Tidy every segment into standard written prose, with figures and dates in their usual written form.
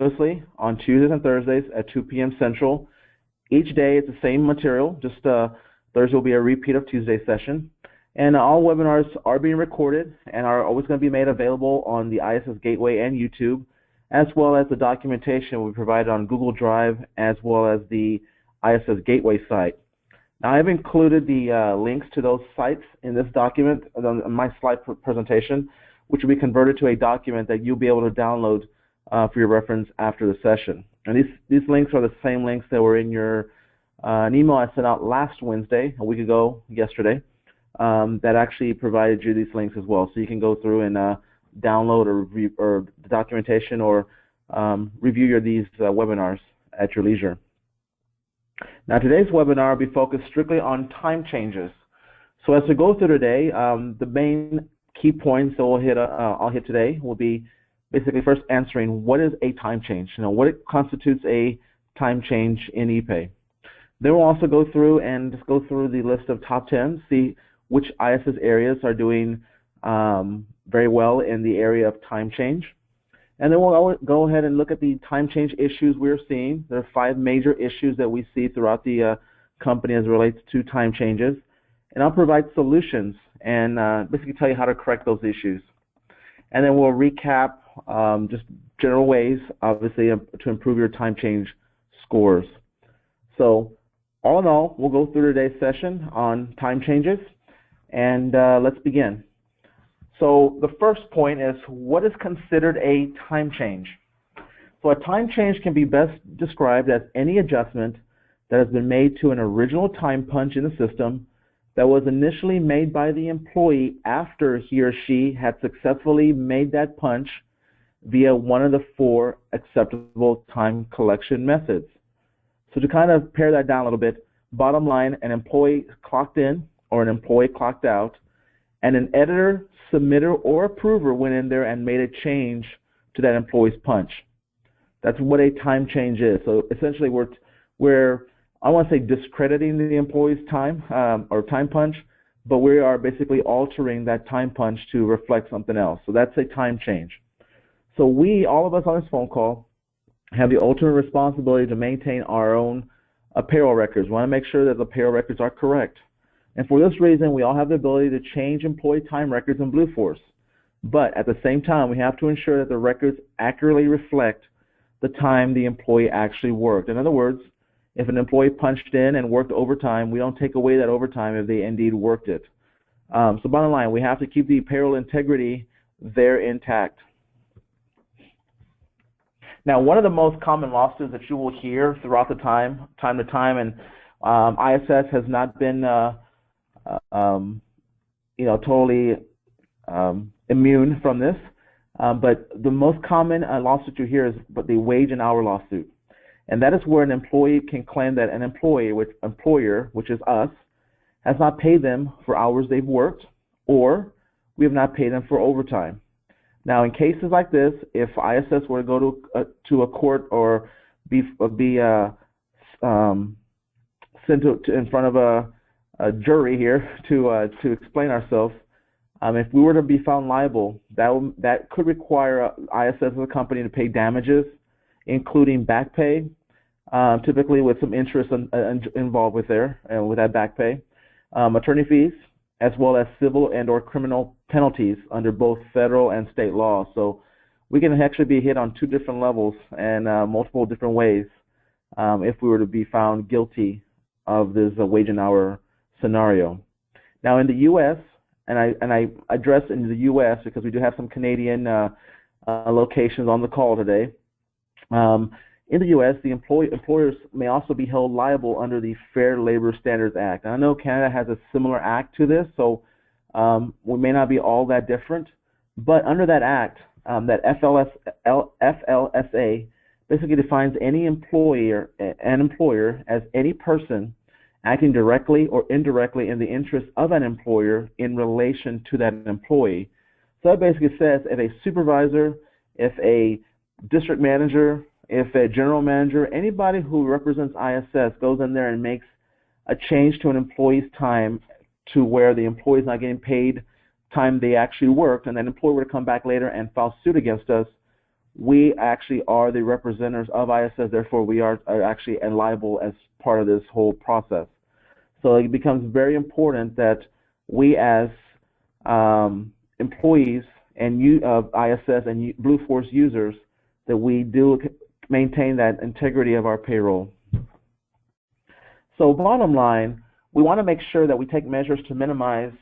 continuously on Tuesdays and Thursdays at 2 p.m. Central. Each day it's the same material, just Thursday will be a repeat of Tuesday's session. And all webinars are being recorded and are always going to be made available on the ISS Gateway and YouTube, as well as the documentation we provided on Google Drive, as well as the ISS Gateway site. Now, I've included the links to those sites in this document, on my slide presentation, which will be converted to a document that you'll be able to download for your reference after the session. And these links are the same links that were in your an email I sent out last Wednesday, a week ago, yesterday, that actually provided you these links as well. So you can go through and download or review the documentation or review these webinars at your leisure. Now, today's webinar will be focused strictly on time changes. So as we go through today, the main key points that I'll hit today will be basically first answering what is a time change, what constitutes a time change in ePay. Then we'll also go through and just go through the list of top 10, see which ISS areas are doing very well in the area of time change. And then we'll go ahead and look at the time change issues we're seeing. There are 5 major issues that we see throughout the company as it relates to time changes. And I'll provide solutions and basically tell you how to correct those issues. And then we'll recap just general ways, obviously, to improve your time change scores. So all in all, we'll go through today's session on time changes. And let's begin. So the first point is, what is considered a time change? So a time change can be best described as any adjustment that has been made to an original time punch in the system that was initially made by the employee after he or she had successfully made that punch via one of the 4 acceptable time collection methods. So to kind of pare that down a little bit, bottom line, an employee clocked in or an employee clocked out, and an editor, submitter, or approver went in there and made a change to that employee's punch. That's what a time change is. So essentially we're I don't want to say discrediting the employee's time or time punch, but we are basically altering that time punch to reflect something else. So that's a time change. So all of us on this phone call, have the ultimate responsibility to maintain our own payroll records. We want to make sure that the payroll records are correct. And for this reason, we all have the ability to change employee time records in Blueforce. But at the same time, we have to ensure that the records accurately reflect the time the employee actually worked. In other words, if an employee punched in and worked overtime, we don't take away that overtime if they indeed worked it. So bottom line, we have to keep the payroll integrity there intact. Now, one of the most common lawsuits that you will hear throughout the time to time, and ISS has not been totally immune from this, but the most common lawsuit you hear is the wage and hour lawsuit. And that is where an employee can claim that an employer, which is us, has not paid them for hours they've worked, or we have not paid them for overtime. Now, in cases like this, if ISS were to go to a court or be sent in front of a jury here to explain ourselves, if we were to be found liable, that could require ISS as a company to pay damages, including back pay, typically with some interest involved with that back pay, attorney fees, as well as civil and or criminal penalties under both federal and state law. So we can actually be hit on 2 different levels and multiple different ways if we were to be found guilty of this wage and hour scenario. Now in the U.S., and I address in the U.S. because we do have some Canadian locations on the call today. In the U.S., the employers may also be held liable under the Fair Labor Standards Act. And I know Canada has a similar act to this, so we may not be all that different. But under that act, that FLSA basically defines any employer as any person acting directly or indirectly in the interest of an employer in relation to that employee. So that basically says if a supervisor, if a district manager, if a general manager, anybody who represents ISS goes in there and makes a change to an employee's time to where the employee is not getting paid time they actually worked, and that employee were to come back later and file suit against us, we actually are the representatives of ISS, therefore we are actually liable as part of this whole process. So it becomes very important that we as employees and ISS and Blueforce users, that we do maintain that integrity of our payroll. So bottom line, we want to make sure that we take measures to minimize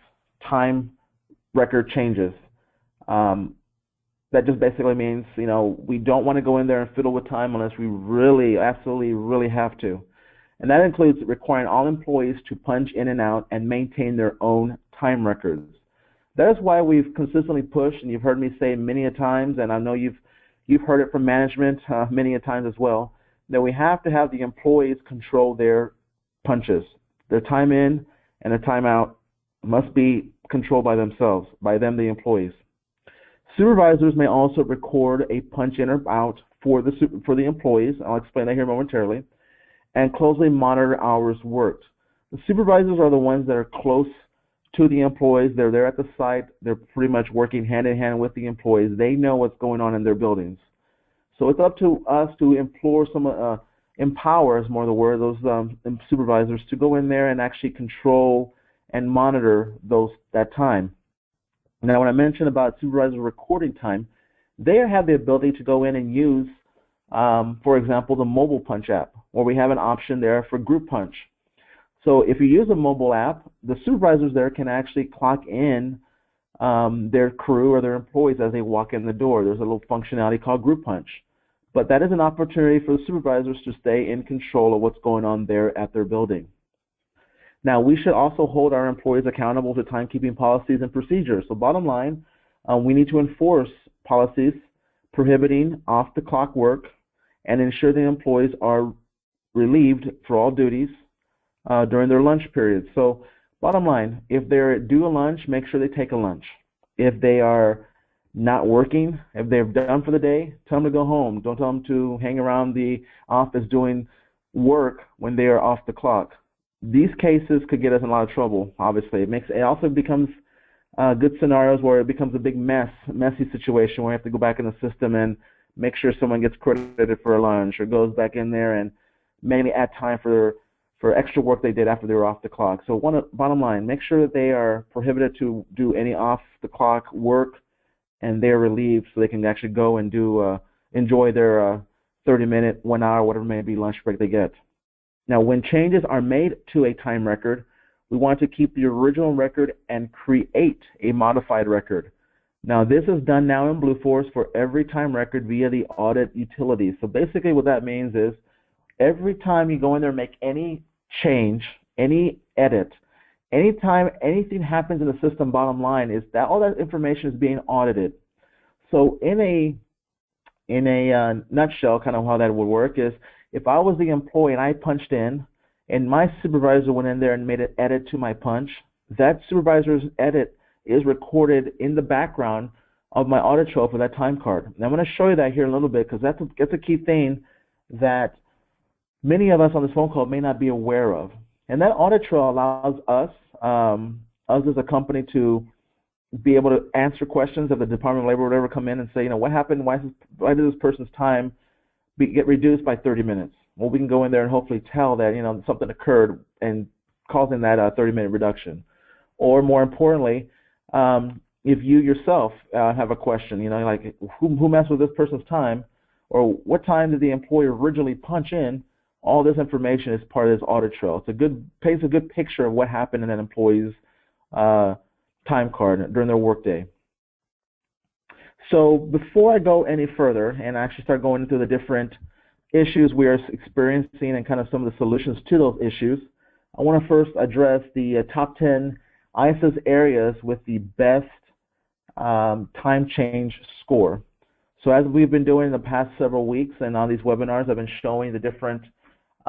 time record changes. That just basically means, we don't want to go in there and fiddle with time unless we really, absolutely, really have to. And that includes requiring all employees to punch in and out and maintain their own time records. That is why we've consistently pushed, and you've heard me say many a times, and I know you've heard it from management many a times as well, that we have to have the employees control their punches. Their time in and their time out must be controlled by themselves, by them, the employees. Supervisors may also record a punch in or out for the employees. I'll explain that here momentarily. And closely monitor hours worked. The supervisors are the ones that are close to the employees. They're there at the site. They're pretty much working hand in hand with the employees. They know what's going on in their buildings. So it's up to us to empower is more the word, those supervisors to go in there and actually control and monitor that time. Now, when I mentioned about supervisor recording time, they have the ability to go in and use, for example, the mobile punch app, where we have an option there for group punch. So if you use a mobile app, the supervisors there can actually clock in their crew or their employees as they walk in the door. There's a little functionality called group punch. But that is an opportunity for the supervisors to stay in control of what's going on there at their building. Now, we should also hold our employees accountable to timekeeping policies and procedures. So bottom line, we need to enforce policies prohibiting off-the-clock work and ensure the employees are relieved for all duties during their lunch period. So bottom line, if they're due a lunch, make sure they take a lunch. If they are not working, if they're done for the day, tell them to go home. Don't tell them to hang around the office doing work when they are off the clock. These cases could get us in a lot of trouble, obviously. It also becomes good scenarios where it becomes a big messy situation where we have to go back in the system and make sure someone gets credited for a lunch or goes back in there and mainly add time for extra work they did after they were off the clock. So bottom line, make sure that they are prohibited to do any off-the-clock work and they're relieved so they can actually go and enjoy their 30-minute, 1 hour, whatever may be lunch break they get. Now, when changes are made to a time record, we want to keep the original record and create a modified record. Now, this is done now in Blueforce for every time record via the audit utility. So basically what that means is every time you go in there and make any change, any edit, anytime anything happens in the system, bottom line is that all that information is being audited. So in a nutshell, kind of how that would work is if I was the employee and I punched in and my supervisor went in there and made an edit to my punch, that supervisor's edit is recorded in the background of my audit trail for that time card. And I'm going to show you that here in a little bit because that's a key thing that many of us on this phone call may not be aware of. And that audit trail allows us as a company to be able to answer questions of the Department of Labor or whatever come in and say, what happened? Why did this person's time get reduced by 30 minutes? Well, we can go in there and hopefully tell that, something occurred and causing that 30-minute reduction. Or more importantly, if you yourself have a question, like who messed with this person's time, or what time did the employer originally punch in, all this information is part of this audit trail. Paints a good picture of what happened in that employee's time card during their workday. So before I go any further and actually start going into the different issues we are experiencing and kind of some of the solutions to those issues, I want to first address the top 10 ISS areas with the best time change score. So as we've been doing in the past several weeks and on these webinars, I've been showing the different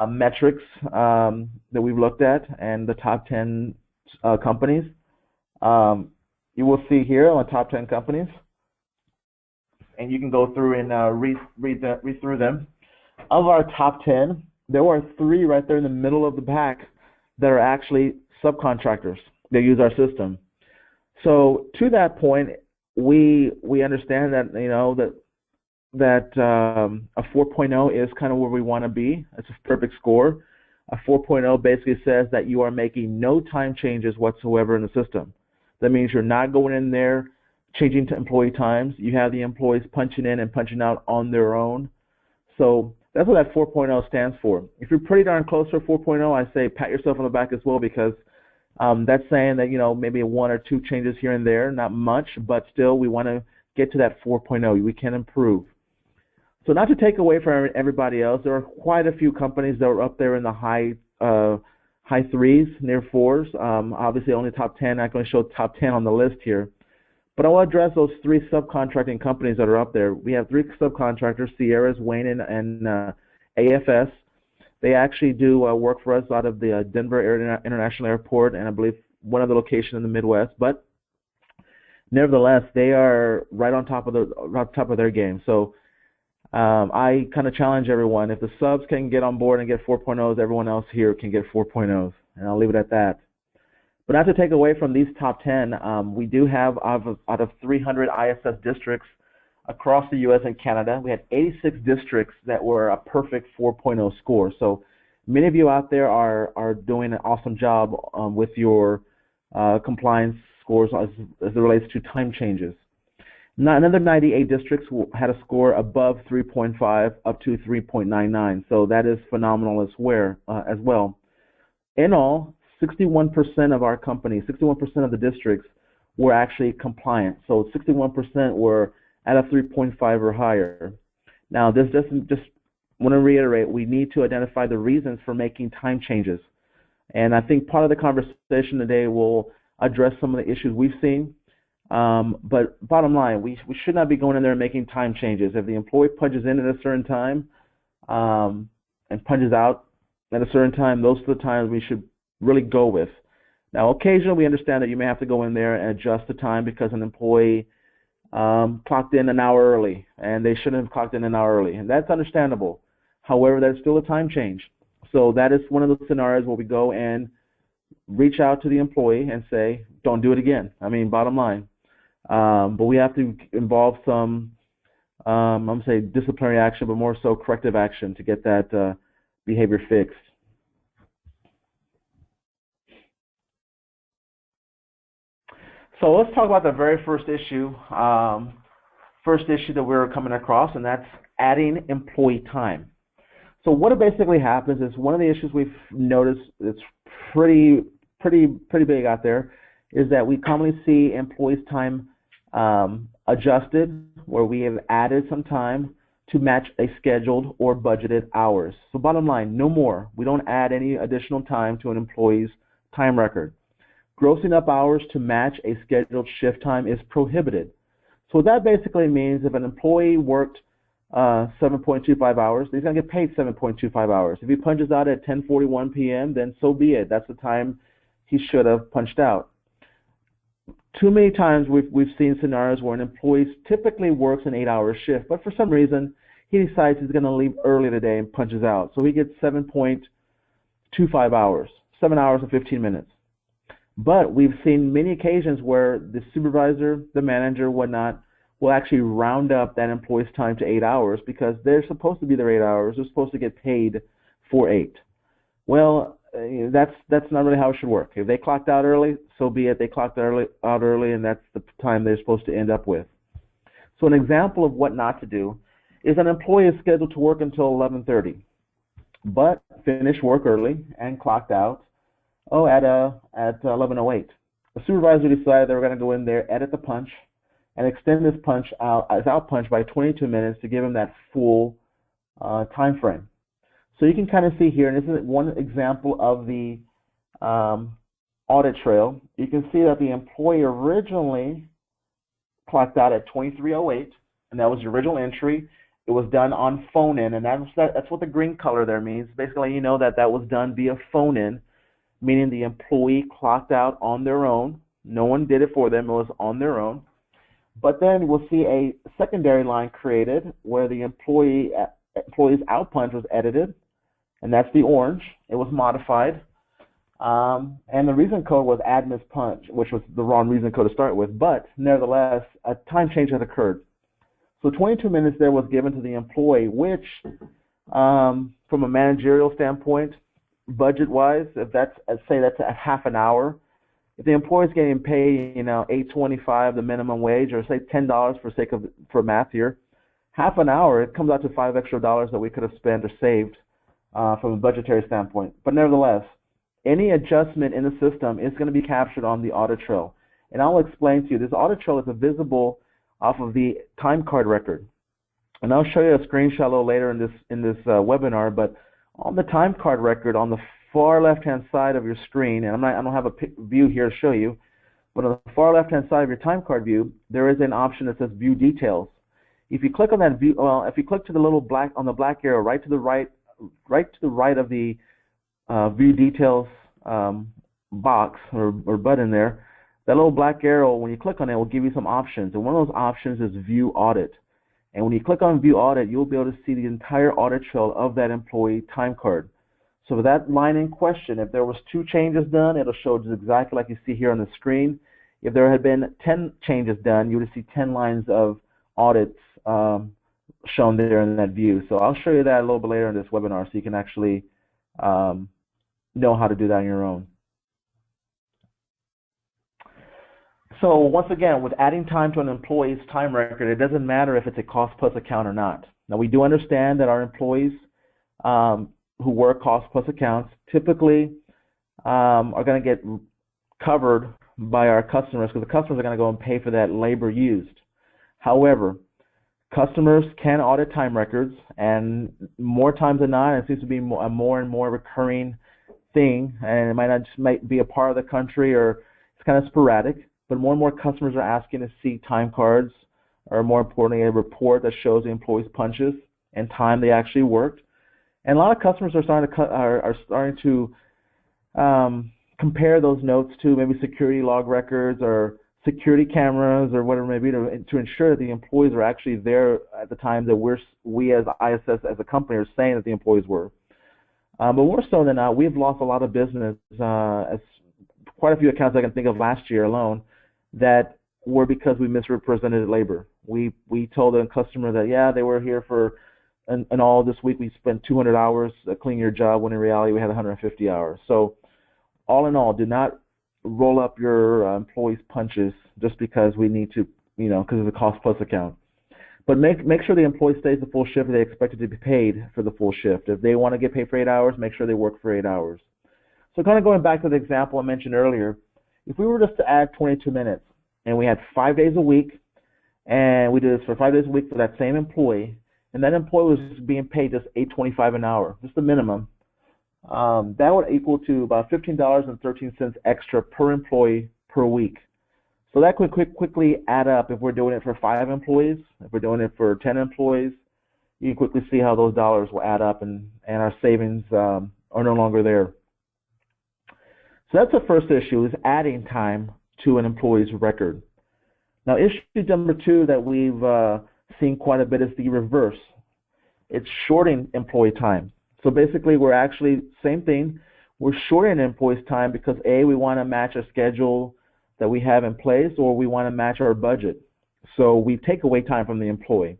metrics that we've looked at and the top 10 companies. You will see here on the top 10 companies, and you can go through and read through them. Of our top 10, there were 3 right there in the middle of the pack that are actually subcontractors that use our system. So to that point, we understand that that a 4.0 is kind of where we want to be. It's a perfect score. A 4.0 basically says that you are making no time changes whatsoever in the system. That means you're not going in there changing to employee times. You have the employees punching in and punching out on their own. So that's what that 4.0 stands for. If you're pretty darn close to a 4.0, I say pat yourself on the back as well, because that's saying that, you know, maybe 1 or 2 changes here and there, not much, but still we want to get to that 4.0. We can improve. So not to take away from everybody else, there are quite a few companies that are up there in the high 3s, near 4s. Obviously only top 10. I'm not going to show top 10 on the list here. But I will address those 3 subcontracting companies that are up there. We have 3 subcontractors, Sierras, Wayne, and AFS. They actually do work for us out of the Denver International Airport, and I believe one other location in the Midwest. But nevertheless, they are right on top of their game. So I kind of challenge everyone. If the subs can get on board and get 4.0s, everyone else here can get 4.0s, and I'll leave it at that. But not to take away from these top 10, we do have out of 300 ISS districts across the U.S. and Canada, we had 86 districts that were a perfect 4.0 score. So many of you out there are doing an awesome job with your compliance scores as it relates to time changes. Now, another 98 districts had a score above 3.5 up to 3.99. So that is phenomenal as well. In all, 61% of our companies, 61% of the districts were actually compliant. So 61% were at a 3.5 or higher. Now, this doesn't just want to reiterate, we need to identify the reasons for making time changes. And I think part of the conversation today will address some of the issues we've seen. But bottom line, we should not be going in there and making time changes. If the employee punches in at a certain time and punches out at a certain time, those are the times we should really go with. Now, occasionally we understand that you may have to go in there and adjust the time because an employee clocked in an hour early and they shouldn't have clocked in an hour early, and that's understandable. However, there's still a time change. So that is one of the scenarios where we go and reach out to the employee and say, don't do it again. I mean, bottom line. But we have to involve some, I'm going to say disciplinary action, but more so corrective action to get that behavior fixed. So let's talk about the very first issue that we're coming across, and that's adding employee time. So what basically happens is one of the issues we've noticed that's pretty big out there is that we commonly see employees' time adjusted, where we have added some time to match a scheduled or budgeted hours. So bottom line, no more. We don't add any additional time to an employee's time record. Grossing up hours to match a scheduled shift time is prohibited. So that basically means if an employee worked 7.25 hours, he's going to get paid 7.25 hours. If he punches out at 10:41 p.m., then so be it. That's the time he should have punched out. Too many times we've seen scenarios where an employee typically works an 8-hour shift, but for some reason he decides he's going to leave early today and punches out. So he gets 7.25 hours, 7 hours and 15 minutes. But we've seen many occasions where the supervisor, the manager, whatnot, will actually round up that employee's time to 8 hours because they're supposed to be there 8 hours. They're supposed to get paid for 8. Well, that's not really how it should work. If they clocked out early, so be it. They clocked out early, and that's the time they're supposed to end up with. So an example of what not to do is an employee is scheduled to work until 11:30, but finished work early and clocked out at 11:08. The supervisor decided they were going to go in there, edit the punch, and extend this out punch by 22 minutes to give him that full time frame. So you can kind of see here, and this is one example of the audit trail. You can see that the employee originally clocked out at 23:08, and that was the original entry. It was done on phone-in, and that's what the green color there means. Basically, you know that was done via phone-in, meaning the employee clocked out on their own. No one did it for them. It was on their own. But then we'll see a secondary line created where the employee's out punch was edited, and that's the orange. It was modified. And the reason code was admin's punch, which was the wrong reason code to start with. But nevertheless, a time change had occurred. So 22 minutes there was given to the employee, which from a managerial standpoint, budget-wise, if that's, say that's a half an hour, if the employee's getting paid, $8.25, the minimum wage, or say $10 for math here, half an hour, it comes out to $5 extra that we could have spent or saved from a budgetary standpoint. But nevertheless, any adjustment in the system is going to be captured on the audit trail. And I'll explain to you, this audit trail is visible off of the time card record. And I'll show you a screenshot a little later in this webinar, but on the time card record on the far left-hand side of your screen, and I don't have a view here to show you, but on the far left-hand side of your time card view, there is an option that says View Details. If you click on that view, if you click to the little black arrow right to the right of the View Details box or button there, that little black arrow, when you click on it, will give you some options. And one of those options is View Audit. And when you click on View Audit, you'll be able to see the entire audit trail of that employee time card. So for that line in question, if there was 2 changes done, it'll show just exactly like you see here on the screen. If there had been 10 changes done, you would see 10 lines of audits shown there in that view. So I'll show you that a little bit later in this webinar so you can actually know how to do that on your own. So once again, with adding time to an employee's time record, it doesn't matter if it's a cost plus account or not. Now we do understand that our employees who work cost plus accounts typically are going to get covered by our customers because the customers are going to go and pay for that labor used. However, customers can audit time records, and more times than not, it seems to be a more and more recurring thing, and it might be a part of the country or it's kind of sporadic, but more and more customers are asking to see time cards, or more importantly, a report that shows the employee's punches and time they actually worked. And a lot of customers are starting to compare those notes to maybe security log records or security cameras or whatever it may be to ensure that the employees are actually there at the time that we as ISS as a company are saying that the employees were. But more so than not, we've lost a lot of business, as quite a few accounts I can think of last year alone, that were because we misrepresented labor. We told a customer that, yeah, they were here for, and all this week we spent 200 hours cleaning your job, when in reality we had 150 hours. So all in all, do not roll up your employees' punches just because we need to, because of the cost plus account. But make sure the employee stays the full shift if they expect to be paid for the full shift. If they want to get paid for 8 hours, make sure they work for 8 hours. So kind of going back to the example I mentioned earlier, if we were just to add 22 minutes and we had 5 days a week, and we did this for 5 days a week for that same employee, and that employee was being paid just $8.25 an hour, just the minimum, that would equal to about $15.13 extra per employee per week. So that could quickly add up if we're doing it for 5 employees. If we're doing it for 10 employees, you can quickly see how those dollars will add up, and our savings are no longer there. So that's the first issue, is adding time to an employee's record. Now, issue number 2 that we've seen quite a bit is the reverse. It's shorting employee time. So basically, we're actually, same thing, we're shorting employees' time because A, we want to match a schedule that we have in place, or we want to match our budget. So we take away time from the employee.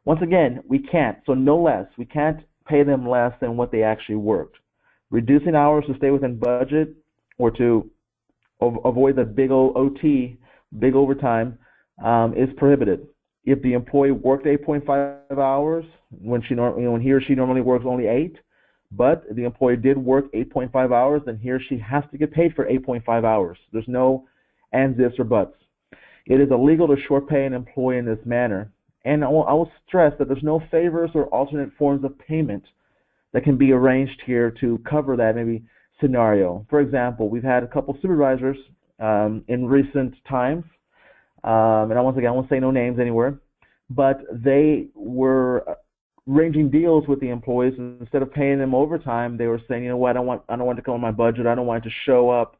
Once again, we can't, so no less. We can't pay them less than what they actually worked. Reducing hours to stay within budget or to avoid the big old OT, big overtime, is prohibited. If the employee worked 8.5 hours when he or she normally works only 8, but the employee did work 8.5 hours, then he or she has to get paid for 8.5 hours. There's no ands, ifs, or buts. It is illegal to short pay an employee in this manner. And I will stress that there's no favors or alternate forms of payment that can be arranged here to cover that maybe scenario. For example, we've had a couple supervisors in recent times, and once again, I won't say no names anywhere, but they were arranging deals with the employees. Instead of paying them overtime, they were saying, you know what, I don't want to come on my budget. I don't want it to show up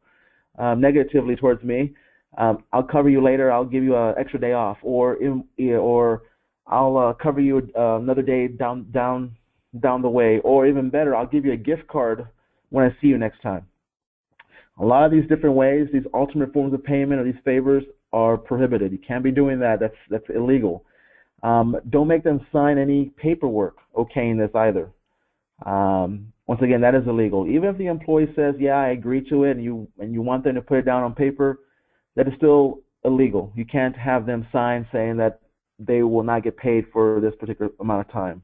negatively towards me. I'll cover you later. I'll give you an extra day off, or I'll cover you another day down the way, or even better, I'll give you a gift card when I see you next time. A lot of these different ways, these alternate forms of payment or these favors are prohibited. You can't be doing that. That's illegal. Don't make them sign any paperwork okaying this either. Once again, that is illegal. Even if the employee says, yeah, I agree to it, and you want them to put it down on paper, that is still illegal. You can't have them sign saying that they will not get paid for this particular amount of time.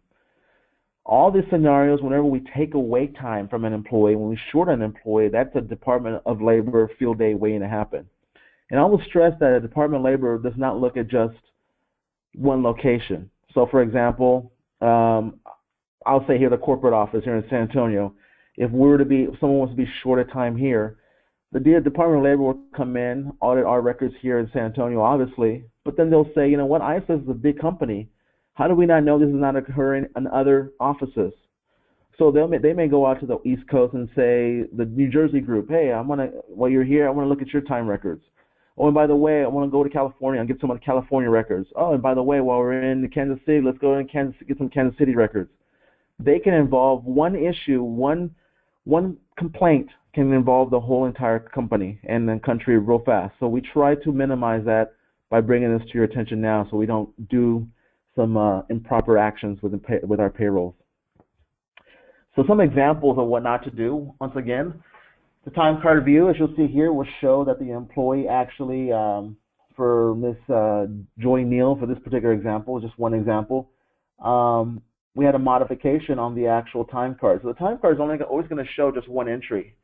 All these scenarios, whenever we take away time from an employee, when we short an employee, that's a Department of Labor field day waiting to happen. And I will stress that a Department of Labor does not look at just one location. So, for example, I'll say here the corporate office here in San Antonio, if someone wants to be short of time here, the Department of Labor will come in, audit our records here in San Antonio, obviously, but then they'll say, you know what, ISIS is a big company. How do we not know this is not occurring in other offices? So they may go out to the East Coast and say, the New Jersey group, hey, while you're here, I want to look at your time records. Oh, and by the way, I want to go to California and get some of the California records. Oh, and by the way, while we're in Kansas City, let's go in Kansas get some Kansas City records. They can involve one issue, one complaint can involve the whole entire company and then country real fast. So we try to minimize that by bringing this to your attention now, so we don't do some improper actions with our payrolls. So some examples of what not to do. Once again, the time card view, as you'll see here, will show that the employee actually, for Miss Joy Neal, for this particular example, just one example, we had a modification on the actual time card. So the time card is always going to show just one entry,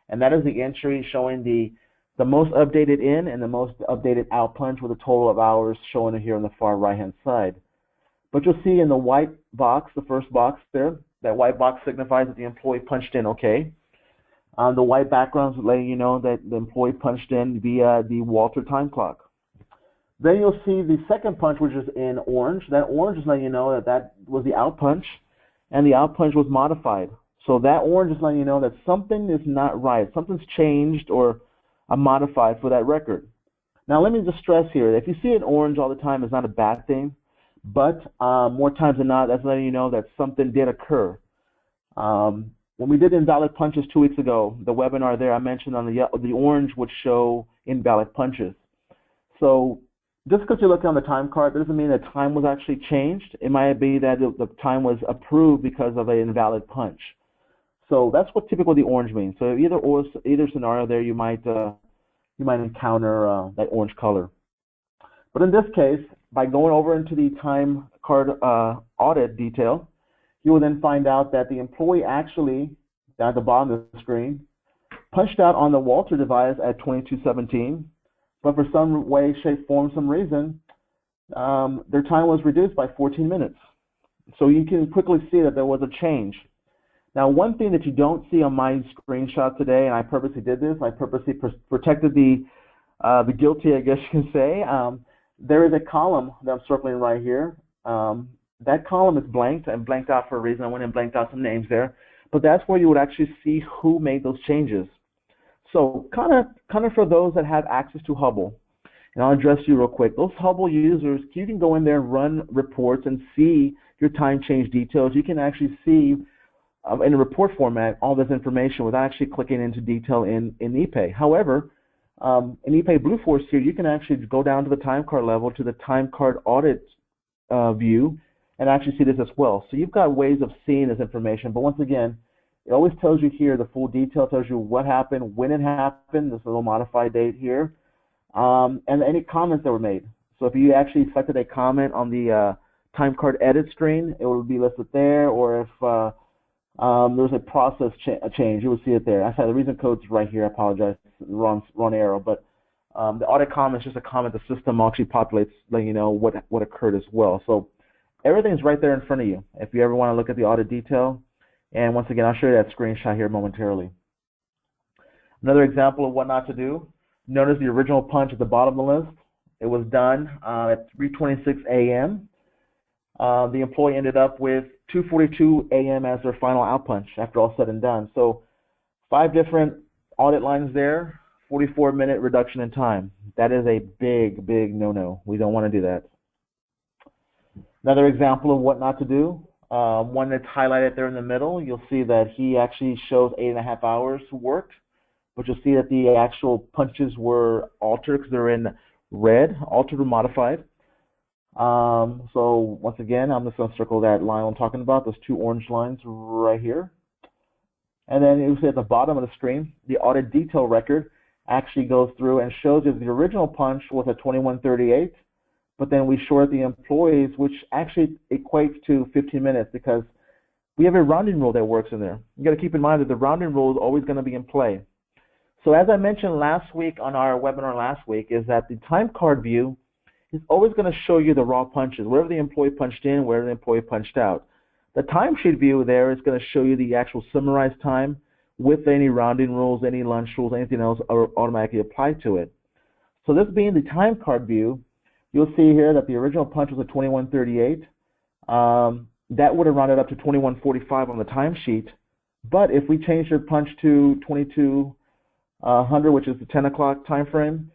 and that is the entry showing the most updated in and the most updated out punch with a total of hours showing it here on the far right-hand side. But you'll see in the white box, the first box there, that white box signifies that the employee punched in okay. The white background is letting you know that the employee punched in via the Walter time clock. Then you'll see the second punch, which is in orange. That orange is letting you know that that was the out punch, and the out punch was modified. So that orange is letting you know that something is not right. Something's changed or modified for that record. Now let me just stress here, if you see it orange all the time, it's not a bad thing, but more times than not, that's letting you know that something did occur. When we did invalid punches 2 weeks ago, the webinar there, I mentioned on the orange would show invalid punches. So just because you're looking on the time card doesn't mean that time was actually changed. It might be that the time was approved because of an invalid punch. So that's what typically the orange means. So either scenario there, you might encounter that orange color. But in this case, by going over into the time card audit detail, you will then find out that the employee actually, down at the bottom of the screen, punched out on the Walter device at 22:17, but for some way, shape, form, some reason, their time was reduced by 14 minutes. So you can quickly see that there was a change. Now, one thing that you don't see on my screenshot today, and I purposely did this, I purposely protected the guilty, I guess you can say. There is a column that I'm circling right here. That column is blanked and blanked out for a reason. I went and blanked out some names there. But that's where you would actually see who made those changes. So kind of for those that have access to Hubble, and I'll address you real quick. Those Hubble users, you can go in there and run reports and see your time change details. You can actually see in a report format all this information without actually clicking into detail in ePay. However, in ePay Blueforce here, you can actually go down to the time card level to the time card audit view and actually see this as well. So you've got ways of seeing this information, but once again, it always tells you here the full detail, tells you what happened, when it happened, this little modified date here, and any comments that were made. So if you actually selected a comment on the time card edit screen, it will be listed there, or if there's a process change, you will see it there. I said the reason code's right here, I apologize, wrong arrow, but the audit comment is just a comment the system actually populates, letting you know what occurred as well. So everything's right there in front of you if you ever want to look at the audit detail. And once again, I'll show you that screenshot here momentarily. Another example of what not to do, notice the original punch at the bottom of the list. It was done at 3:26 a.m. The employee ended up with 2:42 a.m. as their final out punch after all said and done. So 5 different audit lines there, 44-minute reduction in time. That is a big, big no-no. We don't want to do that. Another example of what not to do, one that's highlighted there in the middle, you'll see that he actually shows 8.5 hours worked, but you'll see that the actual punches were altered because they're in red, altered or modified. So once again, I'm just going to circle that line I'm talking about, those two orange lines right here. And then you see at the bottom of the screen, the audit detail record actually goes through and shows you the original punch was at 21:38, but then we short the employees, which actually equates to 15 minutes because we have a rounding rule that works in there. You got to keep in mind that the rounding rule is always going to be in play. So as I mentioned last week on our webinar last week, is that the time card view is always going to show you the raw punches, wherever the employee punched in, wherever the employee punched out. The timesheet view there is going to show you the actual summarized time with any rounding rules, any lunch rules, anything else are automatically applied to it. So this being the time card view, you'll see here that the original punch was at 21:38. That would have rounded up to 21:45 on the timesheet. But if we change your punch to 2200, which is the 10 o'clock time frame,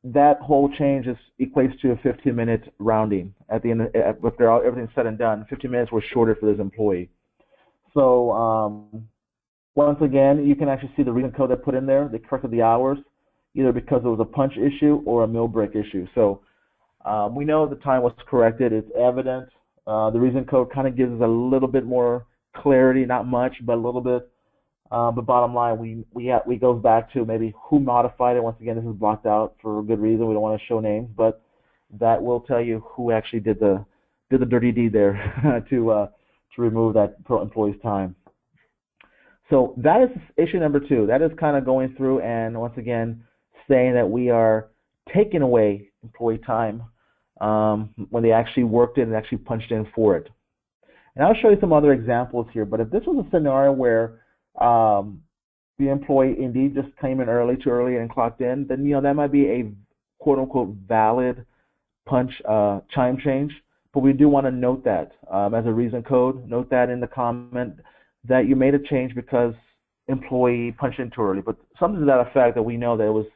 that whole change equates to a 15-minute rounding at the end. After everything's said and done, 15 minutes were shorted for this employee. So once again, you can actually see the reason code they put in there. They corrected the hours, either because it was a punch issue or a meal break issue. So we know the time was corrected. It's evident. The reason code kind of gives us a little bit more clarity, not much, but a little bit. But bottom line, we goes back to maybe who modified it. Once again, this is blocked out for a good reason. We don't want to show names, but that will tell you who actually did the dirty deed there to remove that employee's time. So that is issue number 2. That is kind of going through and once again saying that we are taking away employee time when they actually worked it and actually punched in for it. And I'll show you some other examples here. But if this was a scenario where the employee indeed just came in too early and clocked in, then that might be a quote-unquote valid punch chime change. But we do want to note that as a reason code. Note that in the comment that you made a change because employee punched in too early. But something to that effect that we know that it was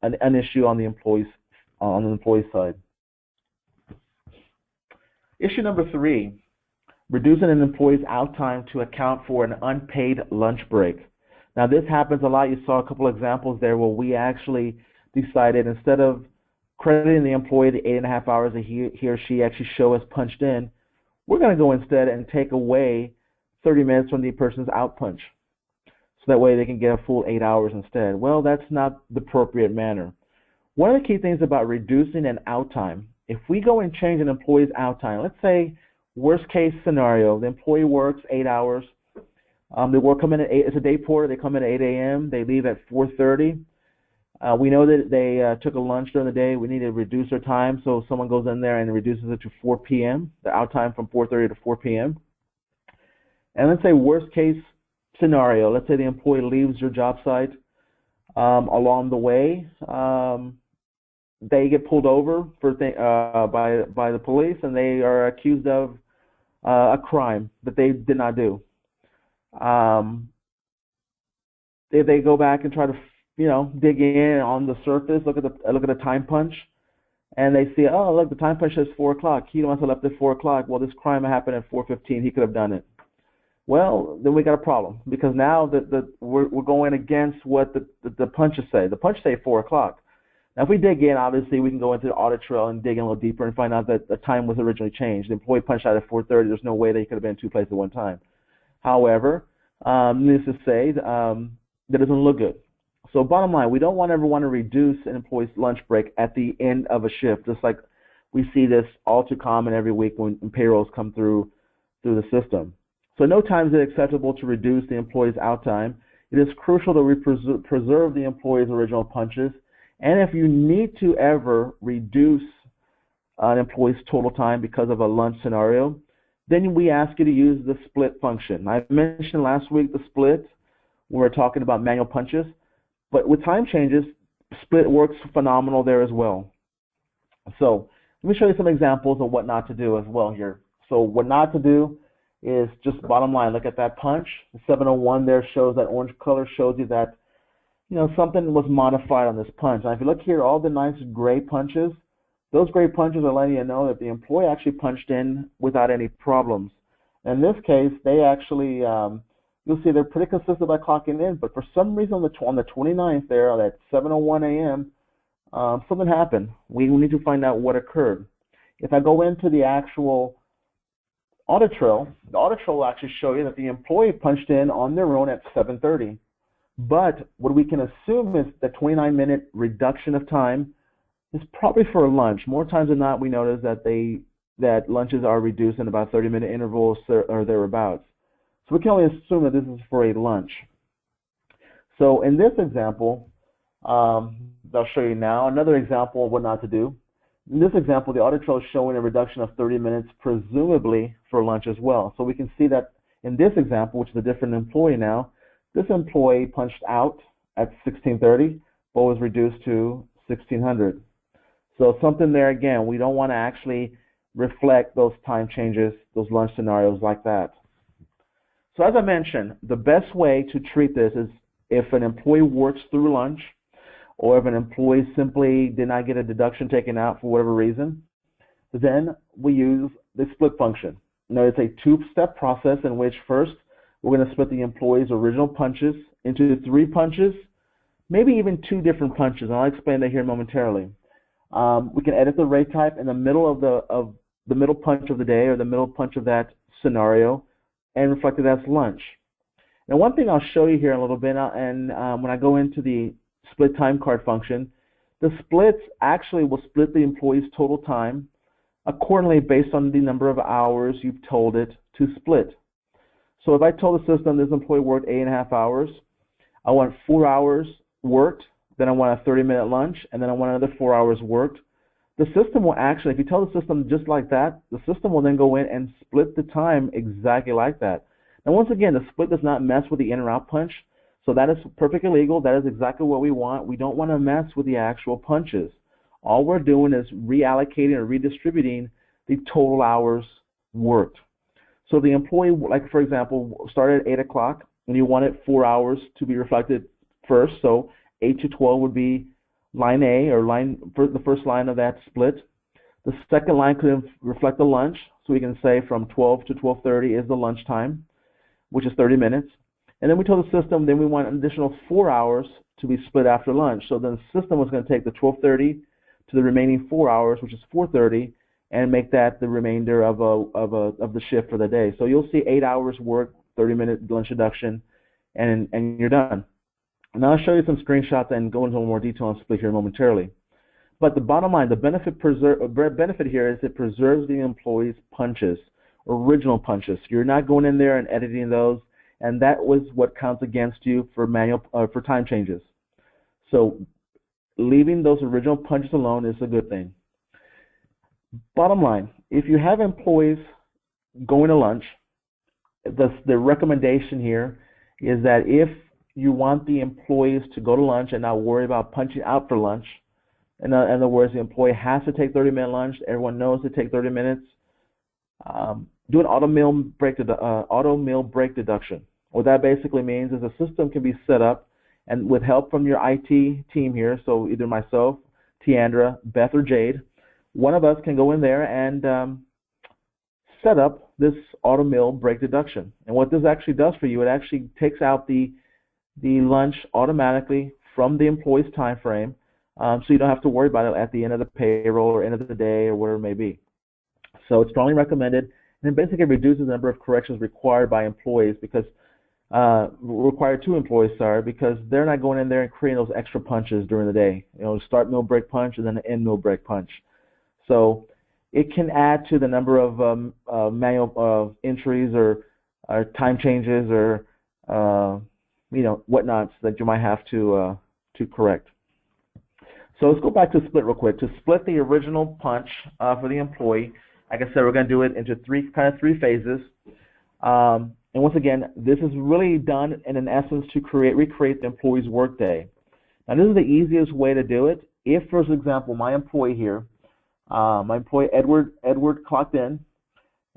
an issue on the employee side. Issue number 3. Reducing an employee's out time to account for an unpaid lunch break. Now this happens a lot. You saw a couple examples there where we actually decided instead of crediting the employee the 8.5 hours that he or she actually show us punched in, we're going to go instead and take away 30 minutes from the person's out punch. So that way they can get a full 8 hours instead. Well, that's not the appropriate manner. One of the key things about reducing an out time, if we go and change an employee's out time, let's say worst case scenario, the employee works 8 hours. They come in at 8. It's a day porter. They come in at 8 a.m. They leave at 4:30. We know that they took a lunch during the day. We need to reduce their time, so someone goes in there and reduces it to 4 p.m. The out time from 4:30 to 4 p.m. And let's say worst case scenario. Let's say the employee leaves your job site. Along the way, they get pulled over for by the police, and they are accused of a crime that they did not do. If they go back and try to dig in on the surface, look at the time punch, and they see, oh look, the time punch says 4 o'clock. He must have left at 4 o'clock. Well, this crime happened at 4:15. He could have done it. Well, then we got a problem because now we're going against what the punches say. The punches say 4 o'clock. Now, if we dig in, obviously we can go into the audit trail and dig in a little deeper and find out that the time was originally changed. The employee punched out at 4:30. There's no way they could have been in 2 places at one time. However, needless to say, that doesn't look good. So bottom line, we don't ever want to reduce an employee's lunch break at the end of a shift, just like we see this all too common every week when payrolls come through the system. So no time is it acceptable to reduce the employee's out time. It is crucial to preserve the employee's original punches. And if you need to ever reduce an employee's total time because of a lunch scenario, then we ask you to use the split function. I mentioned last week the split when we were talking about manual punches. But with time changes, split works phenomenal there as well. So let me show you some examples of what not to do as well here. So what not to do is just bottom line, look at that punch. The 701 there shows that orange color shows you that something was modified on this punch. Now if you look here, all the nice gray punches, those gray punches are letting you know that the employee actually punched in without any problems. In this case, they actually, you'll see they're pretty consistent by clocking in, but for some reason on the 29th there, at 7:01 a.m., something happened. We need to find out what occurred. If I go into the actual audit trail, the audit trail will actually show you that the employee punched in on their own at 7:30. But what we can assume is the 29-minute reduction of time is probably for a lunch. More times than not, we notice that lunches are reduced in about 30-minute intervals or thereabouts. So we can only assume that this is for a lunch. So in this example, I'll show you now another example of what not to do. In this example, the audit trail is showing a reduction of 30 minutes, presumably for lunch as well. So we can see that in this example, which is a different employee now, this employee punched out at 16:30, but was reduced to 1600. So something there again, we don't want to actually reflect those time changes, those lunch scenarios like that. So as I mentioned, the best way to treat this is if an employee works through lunch, or if an employee simply did not get a deduction taken out for whatever reason, then we use the split function. Now, it's a two-step process in which first we're going to split the employee's original punches into 3 punches, maybe even 2 different punches, and I'll explain that here momentarily. We can edit the rate type in the middle of the middle punch of the day or the middle punch of that scenario and reflect it as lunch. Now, one thing I'll show you here in a little bit, and when I go into the split time card function, the splits actually will split the employee's total time accordingly based on the number of hours you've told it to split. So if I told the system this employee worked 8.5 hours, I want 4 hours worked, then I want a 30-minute lunch, and then I want another 4 hours worked. The system will actually, if you tell the system just like that, the system will then go in and split the time exactly like that. Now, once again, the split does not mess with the in or out punch, so that is perfectly legal. That is exactly what we want. We don't want to mess with the actual punches. All we're doing is reallocating or redistributing the total hours worked. So the employee, like for example, started at 8 o'clock, and you wanted 4 hours to be reflected first, so 8 to 12 would be line A, or the first line of that split. The second line could reflect the lunch, so we can say from 12 to 12:30 is the lunch time, which is 30 minutes. And then we told the system then we want an additional 4 hours to be split after lunch. So then the system was going to take the 12:30 to the remaining 4 hours, which is 4:30, and make that the remainder of the shift for the day. So you'll see 8 hours work, 30-minute lunch deduction, and you're done. Now I'll show you some screenshots and go into more detail on split here momentarily. But the bottom line, the benefit here is it preserves the employee's punches, original punches. You're not going in there and editing those, and that was what counts against you for for time changes. So leaving those original punches alone is a good thing. Bottom line, if you have employees going to lunch, the recommendation here is that if you want the employees to go to lunch and not worry about punching out for lunch, in other words, the employee has to take 30-minute lunch, everyone knows to take 30 minutes, do an auto meal break deduction. What that basically means is a system can be set up, and with help from your IT team here, so either myself, Tiandra, Beth, or Jade, one of us can go in there and set up this auto meal break deduction. And what this actually does for you, it actually takes out the lunch automatically from the employee's time frame, so you don't have to worry about it at the end of the payroll or end of the day or whatever it may be. So it's strongly recommended, and it basically reduces the number of corrections required by employees because because they're not going in there and creating those extra punches during the day. You know, start meal break punch and then an end meal break punch. So it can add to the number of manual entries or time changes or whatnots that you might have to correct. So let's go back to split real quick. To split the original punch for the employee, like I said, we're going to do it into three phases. And once again, this is really done in essence to recreate the employee's workday. Now, this is the easiest way to do it. If, for example, my employee here, my employee Edward clocked in,